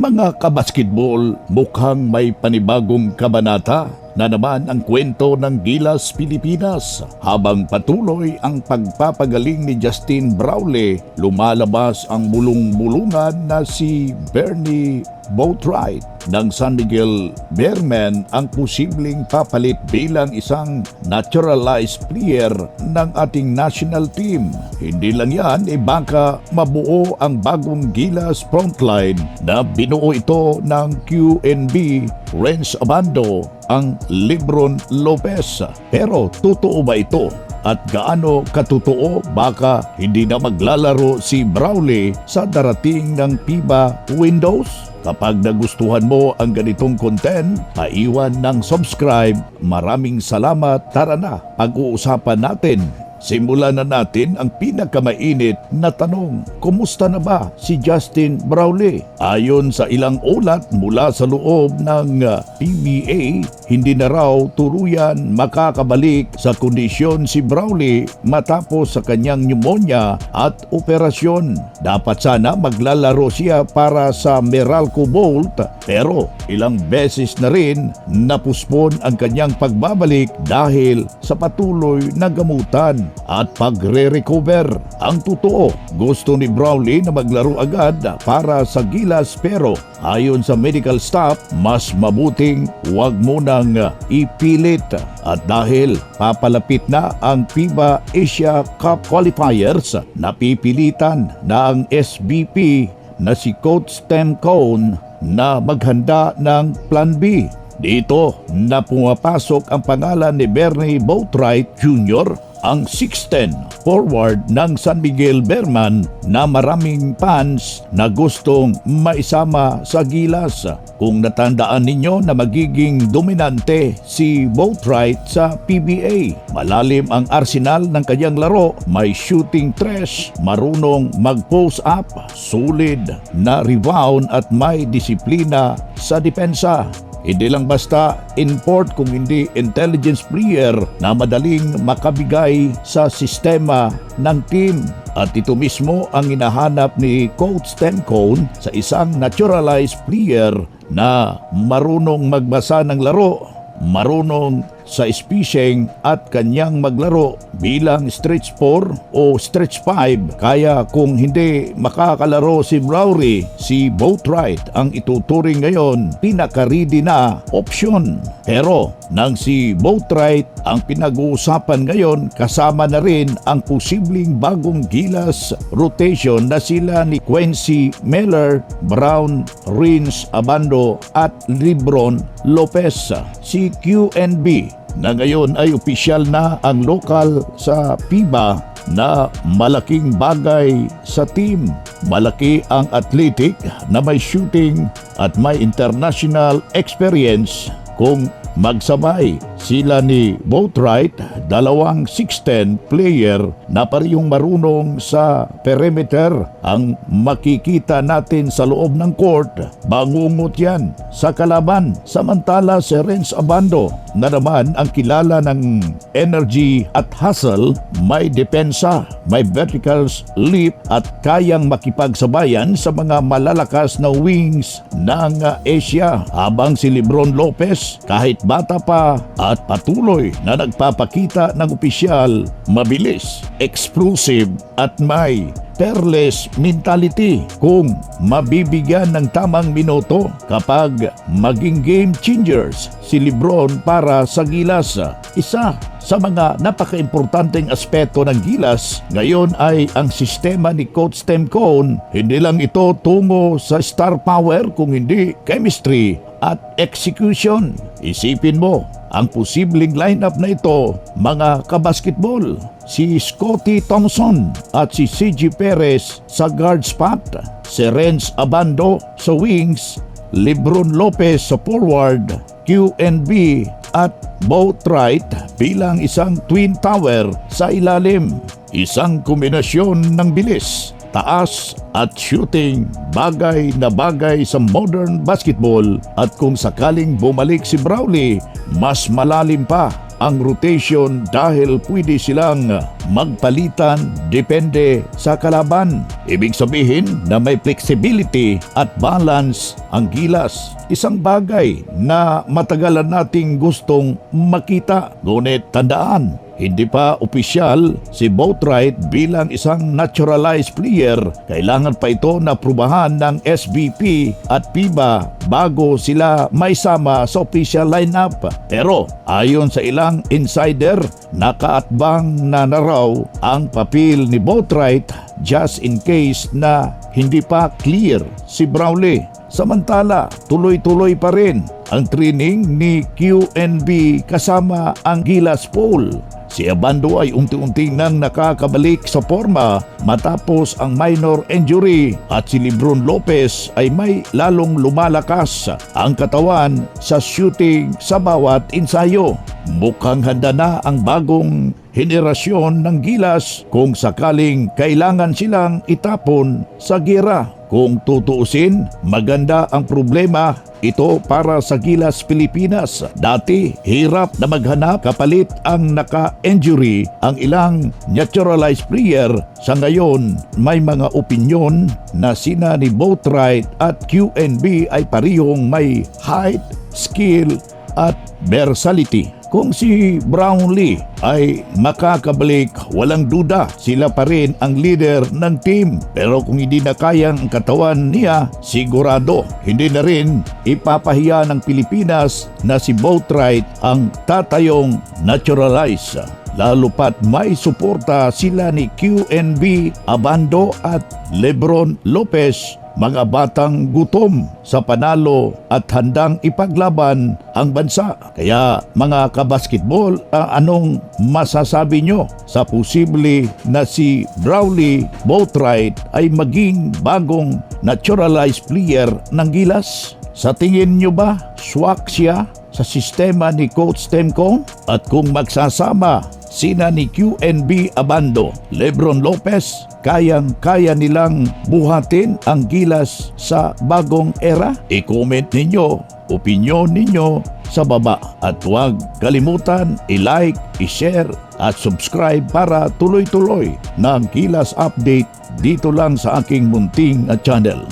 Mga kabasketball, mukhang may panibagong kabanata na naman ang kwento ng Gilas Pilipinas. Habang patuloy ang pagpapagaling ni Justin Brownlee, lumalabas ang bulong-bulungan na si Bernie Boatwright ng San Miguel Bearmen ang posibleng papalit bilang isang naturalized player ng ating national team. Hindi lang yan, baka mabuo ang bagong Gilas frontline na binuo ito ng QNB Renz Abando, ang Lebron Lopez. Pero totoo ba ito? At gaano katotoo baka hindi na maglalaro si Brownlee sa darating ng FIBA Windows? Kapag nagustuhan mo ang ganitong content, paiwan ng subscribe. Maraming salamat. Tara na, pag-uusapan natin. Simulan na natin ang pinakamainit na tanong. Kumusta na ba si Justin Brownlee? Ayon sa ilang ulat mula sa loob ng PBA, hindi na raw tuluyan makakabalik sa kondisyon si Brownlee matapos sa kanyang pneumonia at operasyon. Dapat sana maglalaro siya para sa Meralco Bowl, pero ilang beses na rin napuspon ang kanyang pagbabalik dahil sa patuloy na gamutan at pagre-recover. Ang totoo, gusto ni Brownlee na maglaro agad para sa Gilas, pero ayon sa medical staff, mas mabuting huwag munang ipilit. At dahil papalapit na ang FIBA Asia Cup qualifiers, napipilitan na ang SBP na si Coach Tim Cone na maghanda ng Plan B. Dito na pumapasok ang pangalan ni Bernie Boatwright Jr., ang 6'10" forward ng San Miguel Bearmen na maraming fans na gustong maisama sa Gilas. Kung natandaan ninyo na magiging dominante si Boatwright sa PBA, malalim ang arsenal ng kanyang laro, may shooting threes, marunong mag-post up, solid na rebound at may disiplina sa depensa. Hindi lang basta import kung hindi intelligence player na madaling makabigay sa sistema ng team. At ito mismo ang hinahanap ni Coach Tim Cone sa isang naturalized player na marunong magbasa ng laro, marunong sa spacing at kanyang maglaro bilang stretch 4 o stretch 5. Kaya kung hindi makakalaro si Brownlee, si Boatwright ang ituturing ngayon pinaka-ready na option. Pero nang si Boatwright ang pinag-uusapan ngayon, kasama na rin ang posibleng bagong Gilas rotation na sila ni Quincy Miller, Brown, Renz Abando at Lebron Lopez. Si QNB na ngayon ay opisyal na ang lokal sa FIBA na malaking bagay sa team. Malaki ang athletic na may shooting at may international experience. Kung magsabay sila ni Boatwright, dalawang 6'10" player na parehong marunong sa perimeter ang makikita natin sa loob ng court. Bangungot yan sa kalaban. Samantala si Renz Abando na naman ang kilala ng energy at hustle, may depensa, may vertical leap at kayang makipagsabayan sa mga malalakas na wings ng Asia. Habang si Lebron Lopez, kahit bata pa at patuloy na nagpapakita ng opisyal, mabilis, explosive at may fearless mentality. Kung mabibigyan ng tamang minuto, kapag maging game changers si Lebron para sa Gilas. Isa sa mga napaka-importanteng aspeto ng Gilas ngayon ay ang sistema ni Coach Tim Cone. Hindi lang ito tungo sa star power, kung hindi chemistry at execution. Isipin mo ang posibleng lineup na ito, mga kabasketball. Si Scottie Thompson at si CJ Perez sa guard spot, si Renz Abando sa wings, Lebron Lopez sa forward, QNB at Boatwright bilang isang twin tower sa ilalim. Isang kombinasyon ng bilis, taas at shooting, bagay na bagay sa modern basketball. At kung sakaling bumalik si Brownlee, mas malalim pa ang rotation dahil pwede silang magpalitan depende sa kalaban. Ibig sabihin na may flexibility at balance ang Gilas. Isang bagay na matagalan nating gustong makita. Ngunit tandaan, hindi pa opisyal si Boatwright bilang isang naturalized player. Kailangan pa ito na prubahan ng SBP at FIBA bago sila may sama sa official lineup. Pero ayon sa ilang insider, nakaatbang na raw ang papel ni Boatwright just in case na hindi pa clear si Brawley. Samantala, tuloy-tuloy pa rin ang training ni QNB kasama ang Gilas Paul. Si Abando ay unti-unti nang nakakabalik sa forma matapos ang minor injury at si Lebron Lopez ay may lalong lumalakas ang katawan sa shooting sa bawat ensayo. Mukhang handa na ang bagong henerasyon ng Gilas kung sakaling kailangan silang itapon sa gera. Kung tutuusin, maganda ang problema ito para sa Gilas Pilipinas. Dati, hirap na maghanap kapalit ang naka-injury ang ilang naturalized player. Sa ngayon, may mga opinyon na sina ni Boatwright at QNB ay parehong may height, skill at versatility. Kung si Brownlee ay makakabalik, walang duda sila pa rin ang leader ng team. Pero kung hindi na kayang katawan niya, sigurado hindi na rin ipapahiya ng Pilipinas na si Boatwright ang tatayong naturalized. Lalo pat may suporta sila ni QNB, Abando at Lebron Lopez, mga batang gutom sa panalo at handang ipaglaban ang bansa. Kaya mga kabasketball, anong masasabi nyo sa posible na si Brawley Boatwright ay maging bagong naturalized player ng Gilas? Sa tingin nyo ba swak siya sa sistema ni Coach Temcon? At kung magsasama sina ni QNB Abando, Lebron Lopez, kayang-kaya nilang buhatin ang Gilas sa bagong era? I-comment ninyo, opinyon ninyo sa baba. At huwag kalimutan i-like, i-share at subscribe para tuloy-tuloy ng Gilas update dito lang sa aking munting channel.